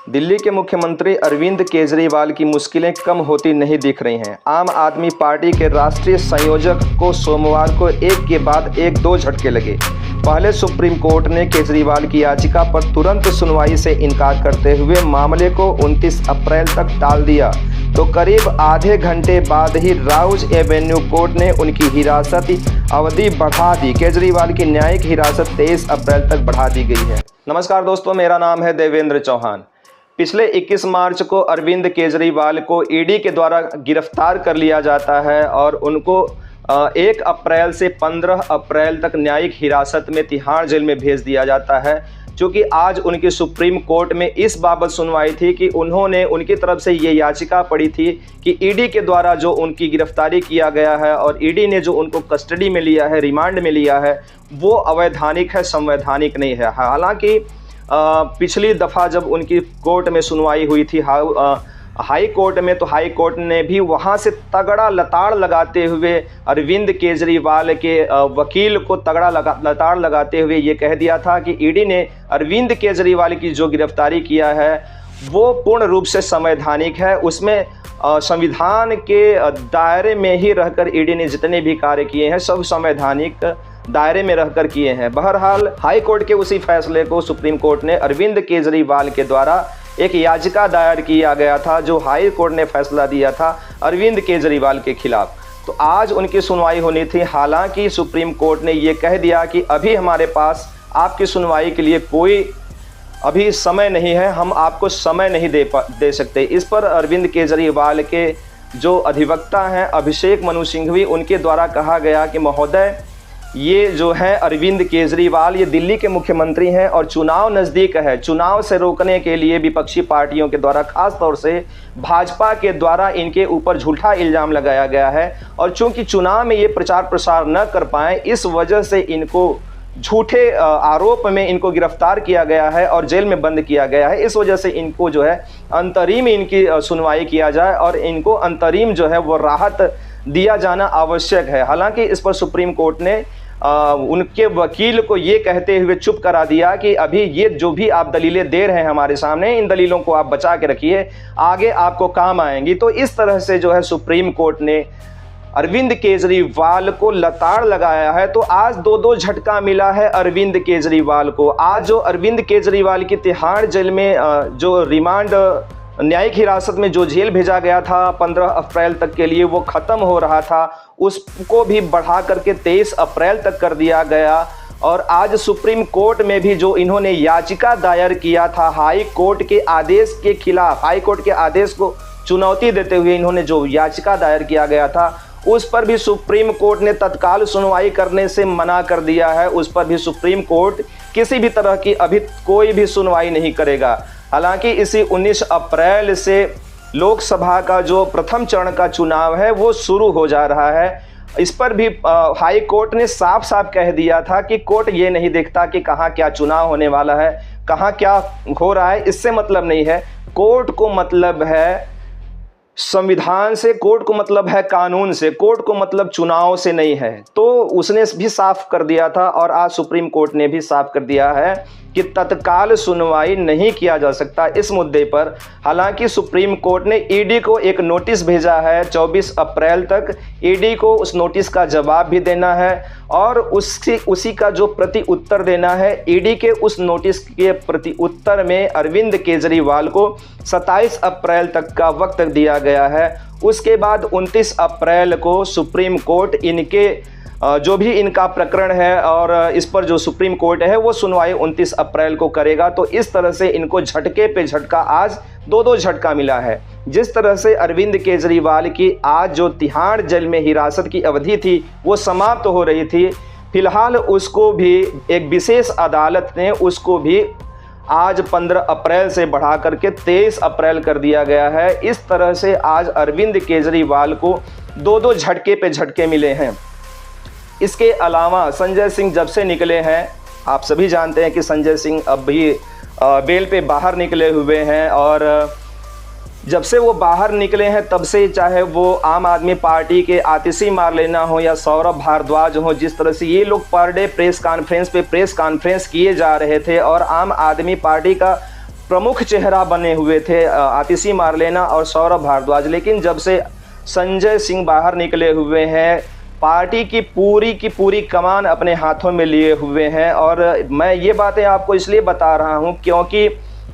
दिल्ली के मुख्यमंत्री अरविंद केजरीवाल की मुश्किलें कम होती नहीं दिख रही हैं। आम आदमी पार्टी के राष्ट्रीय संयोजक को सोमवार को एक के बाद एक दो झटके लगे। पहले सुप्रीम कोर्ट ने केजरीवाल की याचिका पर तुरंत सुनवाई से इनकार करते हुए मामले को 29 अप्रैल तक टाल दिया, तो करीब आधे घंटे बाद ही राउज एवेन्यू कोर्ट ने उनकी हिरासती अवधि बढ़ा दी। केजरीवाल की न्यायिक हिरासत 23 अप्रैल तक बढ़ा दी गई है। नमस्कार दोस्तों, मेरा नाम है देवेंद्र चौहान। पिछले 21 मार्च को अरविंद केजरीवाल को ईडी के द्वारा गिरफ्तार कर लिया जाता है और उनको 1 अप्रैल से 15 अप्रैल तक न्यायिक हिरासत में तिहाड़ जेल में भेज दिया जाता है। क्योंकि आज उनकी सुप्रीम कोर्ट में इस बाबत सुनवाई थी कि उन्होंने उनकी तरफ से ये याचिका पड़ी थी कि ईडी के द्वारा जो उनकी गिरफ्तारी किया गया है और ईडी ने जो उनको कस्टडी में लिया है, रिमांड में लिया है, वो अवैधानिक है, संवैधानिक नहीं है। हालांकि पिछली दफ़ा जब उनकी कोर्ट में सुनवाई हुई थी हाई कोर्ट में, तो हाई कोर्ट ने भी वहाँ से तगड़ा लताड़ लगाते हुए अरविंद केजरीवाल के वकील को तगड़ा लताड़ लगाते हुए ये कह दिया था कि ईडी ने अरविंद केजरीवाल की जो गिरफ्तारी किया है वो पूर्ण रूप से संवैधानिक है। उसमें संविधान के दायरे में ही रहकर ईडी ने जितने भी कार्य किए हैं सब संवैधानिक दायरे में रहकर किए हैं। बहरहाल हाई कोर्ट के उसी फैसले को सुप्रीम कोर्ट ने अरविंद केजरीवाल के द्वारा एक याचिका दायर किया गया था, जो हाई कोर्ट ने फैसला दिया था अरविंद केजरीवाल के खिलाफ। तो आज उनकी सुनवाई होनी थी। हालांकि सुप्रीम कोर्ट ने ये कह दिया कि अभी हमारे पास आपकी सुनवाई के लिए कोई अभी समय नहीं है, हम आपको समय नहीं दे सकते। इस पर अरविंद केजरीवाल के जो अधिवक्ता हैं अभिषेक मनु सिंघवी, उनके द्वारा कहा गया कि महोदय, ये जो है अरविंद केजरीवाल ये दिल्ली के मुख्यमंत्री हैं और चुनाव नज़दीक है। चुनाव से रोकने के लिए विपक्षी पार्टियों के द्वारा खास तौर से भाजपा के द्वारा इनके ऊपर झूठा इल्ज़ाम लगाया गया है और चूंकि चुनाव में ये प्रचार प्रसार न कर पाए, इस वजह से इनको झूठे आरोप में इनको गिरफ्तार किया गया है और जेल में बंद किया गया है। इस वजह से इनको जो है अंतरिम इनकी सुनवाई किया जाए और इनको अंतरिम जो है वो राहत दिया जाना आवश्यक है। हालांकि इस पर सुप्रीम कोर्ट ने उनके वकील को ये कहते हुए चुप करा दिया कि अभी ये जो भी आप दलीलें दे रहे हैं हमारे सामने, इन दलीलों को आप बचा के रखिए, आगे आपको काम आएंगी। तो इस तरह से जो है सुप्रीम कोर्ट ने अरविंद केजरीवाल को लताड़ लगाया है। तो आज दो झटका मिला है अरविंद केजरीवाल को। आज जो अरविंद केजरीवाल की तिहाड़ जेल में जो रिमांड न्यायिक हिरासत में जो जेल भेजा गया था 15 अप्रैल तक के लिए, वो ख़त्म हो रहा था, उसको भी बढ़ा करके 23 अप्रैल तक कर दिया गया। और आज सुप्रीम कोर्ट में भी जो इन्होंने याचिका दायर किया था हाई कोर्ट के आदेश के खिलाफ, हाई कोर्ट के आदेश को चुनौती देते हुए इन्होंने जो याचिका दायर किया गया था, उस पर भी सुप्रीम कोर्ट ने तत्काल सुनवाई करने से मना कर दिया है। उस पर भी सुप्रीम कोर्ट किसी भी तरह की अभी कोई भी सुनवाई नहीं करेगा। हालांकि इसी 19 अप्रैल से लोकसभा का जो प्रथम चरण का चुनाव है वो शुरू हो जा रहा है। इस पर भी हाई कोर्ट ने साफ साफ कह दिया था कि कोर्ट ये नहीं देखता कि कहाँ क्या चुनाव होने वाला है, कहाँ क्या हो रहा है, इससे मतलब नहीं है। कोर्ट को मतलब है संविधान से, कोर्ट को मतलब है कानून से, कोर्ट को मतलब चुनाव से नहीं है। तो उसने भी साफ कर दिया था और आज सुप्रीम कोर्ट ने भी साफ कर दिया है कि तत्काल सुनवाई नहीं किया जा सकता इस मुद्दे पर। हालांकि सुप्रीम कोर्ट ने ईडी को एक नोटिस भेजा है 24 अप्रैल तक। ईडी को उस नोटिस का जवाब भी देना है और उसी का जो प्रति उत्तर देना है। ईडी के उस नोटिस के प्रति उत्तर में अरविंद केजरीवाल को 27 अप्रैल तक का वक्त दिया गया है। उसके बाद 29 अप्रैल को सुप्रीम कोर्ट इनके जो भी इनका प्रकरण है और इस पर जो सुप्रीम कोर्ट है वो सुनवाई 29 अप्रैल को करेगा। तो इस तरह से इनको झटके पे झटका, आज दो झटका मिला है। जिस तरह से अरविंद केजरीवाल की आज जो तिहाड़ जेल में हिरासत की अवधि थी वो समाप्त हो रही थी, फिलहाल उसको भी एक विशेष अदालत ने उसको भी आज 15 अप्रैल से बढ़ा करके 23 अप्रैल कर दिया गया है। इस तरह से आज अरविंद केजरीवाल को दो झटके पे झटके मिले हैं। इसके अलावा संजय सिंह जब से निकले हैं, आप सभी जानते हैं कि संजय सिंह अब भी बेल पे बाहर निकले हुए हैं और जब से वो बाहर निकले हैं तब से, चाहे वो आम आदमी पार्टी के आतिशी मारलेना हो या सौरभ भारद्वाज हो, जिस तरह से ये लोग पर डे प्रेस कॉन्फ्रेंस किए जा रहे थे और आम आदमी पार्टी का प्रमुख चेहरा बने हुए थे आतिशी मारलेना और सौरभ भारद्वाज। लेकिन जब से संजय सिंह बाहर निकले हुए हैं, पार्टी की पूरी कमान अपने हाथों में लिए हुए हैं। और मैं ये बातें आपको इसलिए बता रहा हूं क्योंकि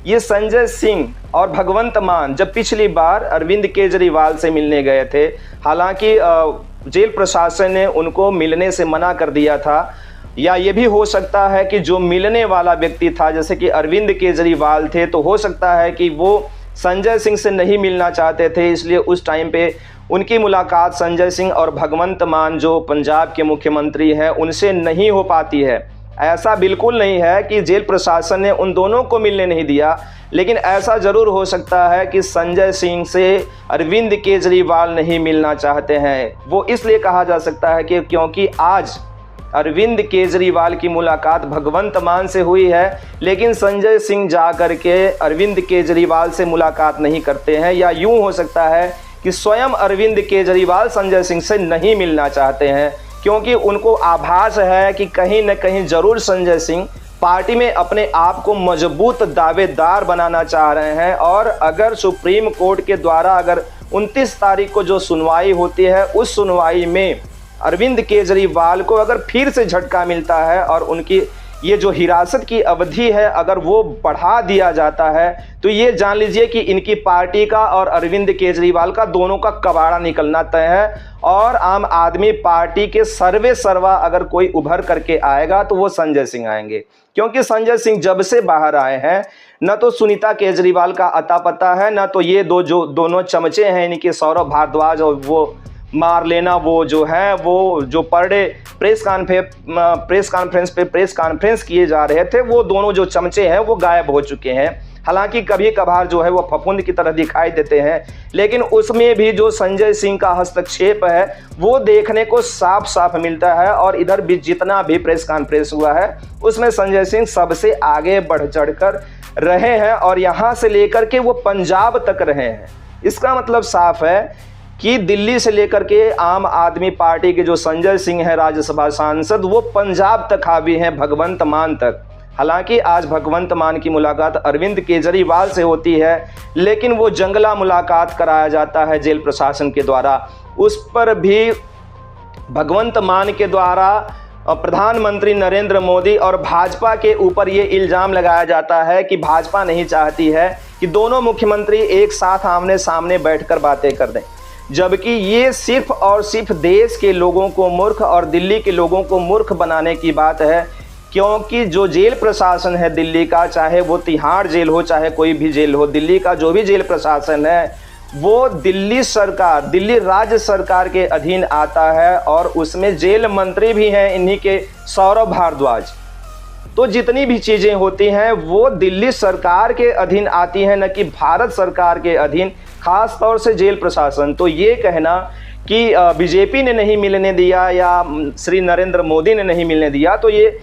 ये संजय सिंह और भगवंत मान जब पिछली बार अरविंद केजरीवाल से मिलने गए थे, हालांकि जेल प्रशासन ने उनको मिलने से मना कर दिया था, या ये भी हो सकता है कि जो मिलने वाला व्यक्ति था जैसे कि अरविंद केजरीवाल थे, तो हो सकता है कि वो संजय सिंह से नहीं मिलना चाहते थे, इसलिए उस टाइम पे उनकी मुलाकात संजय सिंह और भगवंत मान जो पंजाब के मुख्यमंत्री हैं उनसे नहीं हो पाती है। ऐसा बिल्कुल नहीं है कि जेल प्रशासन ने उन दोनों को मिलने नहीं दिया, लेकिन ऐसा ज़रूर हो सकता है कि संजय सिंह से अरविंद केजरीवाल नहीं मिलना चाहते हैं। वो इसलिए कहा जा सकता है कि क्योंकि आज अरविंद केजरीवाल की मुलाकात भगवंत मान से हुई है, लेकिन संजय सिंह जा कर के अरविंद केजरीवाल से मुलाकात नहीं करते हैं। या यूँ हो सकता है कि स्वयं अरविंद केजरीवाल संजय सिंह से नहीं मिलना चाहते हैं, क्योंकि उनको आभास है कि कहीं न कहीं ज़रूर संजय सिंह पार्टी में अपने आप को मजबूत दावेदार बनाना चाह रहे हैं। और अगर सुप्रीम कोर्ट के द्वारा अगर 29 तारीख को जो सुनवाई होती है, उस सुनवाई में अरविंद केजरीवाल को अगर फिर से झटका मिलता है और उनकी ये जो हिरासत की अवधि है अगर वो बढ़ा दिया जाता है, तो ये जान लीजिए कि इनकी पार्टी का और अरविंद केजरीवाल का दोनों का कबाड़ा निकलना तय है। और आम आदमी पार्टी के सर्वे सर्वा अगर कोई उभर करके आएगा तो वो संजय सिंह आएंगे, क्योंकि संजय सिंह जब से बाहर आए हैं न तो सुनीता केजरीवाल का अता पता है, न तो ये दोनों चमचे हैं इनके सौरभ भारद्वाज और वो मारलेना, वो जो है वो जो पर डे प्रेस कॉन्फ्रेंस किए जा रहे थे, वो दोनों जो चमचे हैं वो गायब हो चुके हैं। हालांकि कभी कभार जो है वो फफूंद की तरह दिखाई देते हैं, लेकिन उसमें भी जो संजय सिंह का हस्तक्षेप है वो देखने को साफ साफ मिलता है। और इधर भी जितना भी प्रेस कॉन्फ्रेंस हुआ है उसमें संजय सिंह सबसे आगे बढ़ चढ़ कर रहे हैं और यहाँ से लेकर के वो पंजाब तक रहे हैं। इसका मतलब साफ है कि दिल्ली से लेकर के आम आदमी पार्टी के जो संजय सिंह है राज्यसभा सांसद, वो पंजाब तक हावी हैं, भगवंत मान तक। हालांकि आज भगवंत मान की मुलाकात अरविंद केजरीवाल से होती है, लेकिन वो जंगला मुलाकात कराया जाता है जेल प्रशासन के द्वारा। उस पर भी भगवंत मान के द्वारा प्रधानमंत्री नरेंद्र मोदी और भाजपा के ऊपर ये इल्ज़ाम लगाया जाता है कि भाजपा नहीं चाहती है कि दोनों मुख्यमंत्री एक साथ आमने सामने बैठकर बातें कर दें, जबकि ये सिर्फ और सिर्फ देश के लोगों को मूर्ख और दिल्ली के लोगों को मूर्ख बनाने की बात है। क्योंकि जो जेल प्रशासन है दिल्ली का, चाहे वो तिहाड़ जेल हो चाहे कोई भी जेल हो, दिल्ली का जो भी जेल प्रशासन है वो दिल्ली सरकार, दिल्ली राज्य सरकार के अधीन आता है और उसमें जेल मंत्री भी हैं इन्हीं के सौरभ भारद्वाज। तो जितनी भी चीज़ें होती हैं वो दिल्ली सरकार के अधीन आती हैं, न कि भारत सरकार के अधीन, खास तौर से जेल प्रशासन। तो ये कहना कि बीजेपी ने नहीं मिलने दिया या श्री नरेंद्र मोदी ने नहीं मिलने दिया, तो ये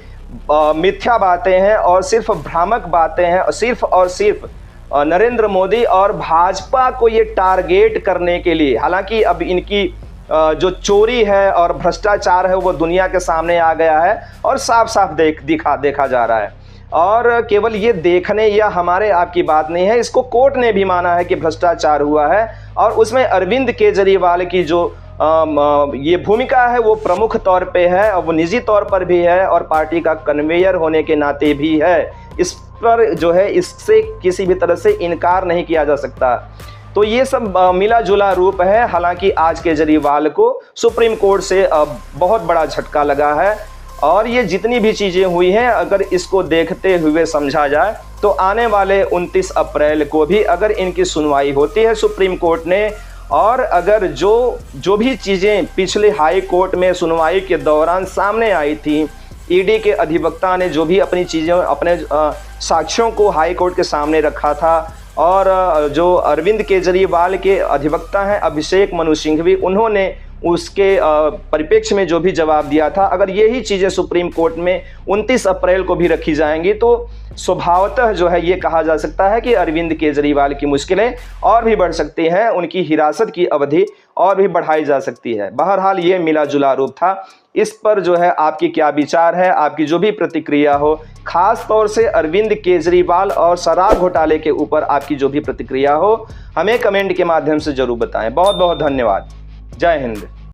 मिथ्या बातें हैं और सिर्फ भ्रामक बातें हैं। सिर्फ और सिर्फ नरेंद्र मोदी और भाजपा को ये टारगेट करने के लिए, हालांकि अब इनकी जो चोरी है और भ्रष्टाचार है वो दुनिया के सामने आ गया है और साफ साफ देखा जा रहा है। और केवल ये देखने या हमारे आपकी बात नहीं है, इसको कोर्ट ने भी माना है कि भ्रष्टाचार हुआ है और उसमें अरविंद केजरीवाल की जो ये भूमिका है वो प्रमुख तौर पे है और वो निजी तौर पर भी है और पार्टी का कन्वेयर होने के नाते भी है। इस पर जो है इससे किसी भी तरह से इनकार नहीं किया जा सकता। तो ये सब मिला जुला रूप है। हालांकि आज केजरीवाल को सुप्रीम कोर्ट से बहुत बड़ा झटका लगा है और ये जितनी भी चीज़ें हुई हैं अगर इसको देखते हुए समझा जाए तो आने वाले 29 अप्रैल को भी अगर इनकी सुनवाई होती है सुप्रीम कोर्ट ने, और अगर जो भी चीज़ें पिछले हाई कोर्ट में सुनवाई के दौरान सामने आई थी, ईडी के अधिवक्ता ने जो भी अपनी चीज़ें अपने साक्ष्यों को हाई कोर्ट के सामने रखा था और जो अरविंद केजरीवाल के अधिवक्ता हैं अभिषेक मनु सिंघवी, उन्होंने उसके परिप्रेक्ष्य में जो भी जवाब दिया था, अगर यही चीज़ें सुप्रीम कोर्ट में 29 अप्रैल को भी रखी जाएंगी तो स्वभावतः जो है ये कहा जा सकता है कि अरविंद केजरीवाल की मुश्किलें और भी बढ़ सकती हैं, उनकी हिरासत की अवधि और भी बढ़ाई जा सकती है। बहरहाल ये मिला जुला रूप था। इस पर जो है आपकी क्या विचार है, आपकी जो भी प्रतिक्रिया हो, खास तौर से अरविंद केजरीवाल और शराब घोटाले के ऊपर आपकी जो भी प्रतिक्रिया हो, हमें कमेंट के माध्यम से जरूर बताएं। बहुत बहुत धन्यवाद। जय हिंद।